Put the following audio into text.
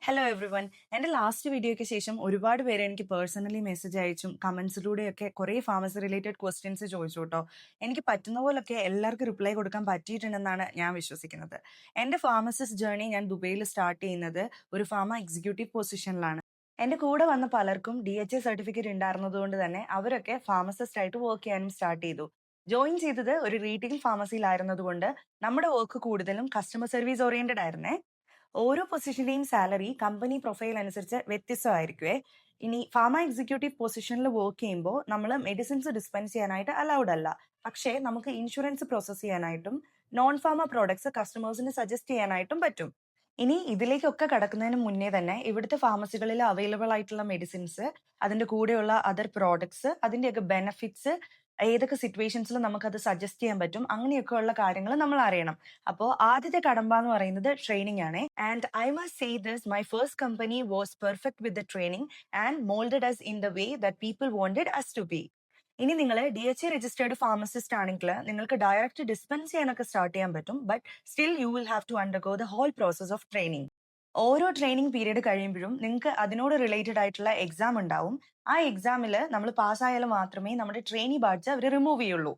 Hello every one. എൻ്റെ last വീഡിയോയ്ക്ക് ശേഷം ഒരുപാട് പേര് എനിക്ക് പേഴ്സണലി മെസ്സേജ് അയച്ചും കമന്റ്സിലൂടെയൊക്കെ കുറേ ഫാർമസി റിലേറ്റഡ് ക്വസ്റ്റ്യൻസ് ചോദിച്ചു കേട്ടോ. എനിക്ക് പറ്റുന്ന പോലൊക്കെ എല്ലാവർക്കും റിപ്ലൈ കൊടുക്കാൻ പറ്റിയിട്ടുണ്ടെന്നാണ് ഞാൻ വിശ്വസിക്കുന്നത്. എൻ്റെ ഫാർമസിസ്റ്റ് ജേർണി ഞാൻ ദുബൈയിൽ സ്റ്റാർട്ട് ചെയ്യുന്നത് ഒരു ഫാർമ എക്സിക്യൂട്ടീവ് പൊസിഷനിലാണ്. എൻ്റെ കൂടെ വന്ന പലർക്കും DHA സർട്ടിഫിക്കറ്റ് ഉണ്ടായിരുന്നതുകൊണ്ട് തന്നെ അവരൊക്കെ ഫാർമസിസ്റ്റ് ആയിട്ട് വർക്ക് ചെയ്യാനും സ്റ്റാർട്ട് ചെയ്തു. ജോയിൻ ചെയ്തത് ഒരു റീറ്റെയിൽ ഫാർമസിയിലായിരുന്നതുകൊണ്ട് നമ്മുടെ വർക്ക് കൂടുതലും കസ്റ്റമർ സർവീസ് ഓറിയന്റഡ് ആയിരുന്നേ. ഓരോ പൊസിഷന്റെയും സാലറി കമ്പനി പ്രൊഫൈൽ അനുസരിച്ച് വ്യത്യസ്തമായിരിക്കുവേ. ഇനി ഫാർമ എക്സിക്യൂട്ടീവ് പൊസിഷനിൽ വർക്ക് ചെയ്യുമ്പോൾ നമ്മൾ മെഡിസിൻസ് ഡിസ്പെൻസ് ചെയ്യാനായിട്ട് അലൗഡ് അല്ല. പക്ഷേ നമുക്ക് ഇൻഷുറൻസ് പ്രോസസ് ചെയ്യാനായിട്ടും നോൺ ഫാർമ പ്രോഡക്ട്സ് കസ്റ്റമേഴ്സിന് സജസ്റ്റ് ചെയ്യാനായിട്ടും പറ്റും. ഇനി ഇതിലേക്കൊക്കെ കടക്കുന്നതിന് മുന്നേ തന്നെ ഇവിടുത്തെ ഫാർമസികളിൽ അവൈലബിൾ ആയിട്ടുള്ള മെഡിസിൻസ്, അതിന്റെ കൂടെയുള്ള അതർ പ്രോഡക്ട്സ്, അതിന്റെയൊക്കെ ബെനിഫിറ്റ്സ്, ഏതൊക്കെ സിറ്റുവേഷൻസിൽ നമുക്കത് സജസ്റ്റ് ചെയ്യാൻ പറ്റും, അങ്ങനെയൊക്കെ ഉള്ള കാര്യങ്ങൾ നമ്മൾ അറിയണം. അപ്പോൾ ആദ്യത്തെ കടമ്പ എന്ന് പറയുന്നത് ട്രെയിനിങ് ആണ്. And I must say this, my first company was perfect with the training and moulded us in the way that people wanted us to be. ഇനി നിങ്ങൾ DHA രജിസ്റ്റേർഡ് ഫാർമസിസ്റ്റ് ആണെങ്കിൽ നിങ്ങൾക്ക് ഡയറക്റ്റ് ഡിസ്പെൻസ് ചെയ്യാനൊക്കെ start ചെയ്യാൻ പറ്റും. But still you will have to undergo the whole process of training. ഓരോ training period കഴിയുമ്പോഴും നിങ്ങൾക്ക് അതിനോട് റിലേറ്റഡ് ആയിട്ടുള്ള എക്സാം ഉണ്ടാവും. ആ എക്സാമിൽ നമ്മൾ പാസ്സായാൽ മാത്രമേ നമ്മുടെ ട്രെയിനി ബാഡ്ജ് അവർ റിമൂവ് ചെയ്യുള്ളൂ.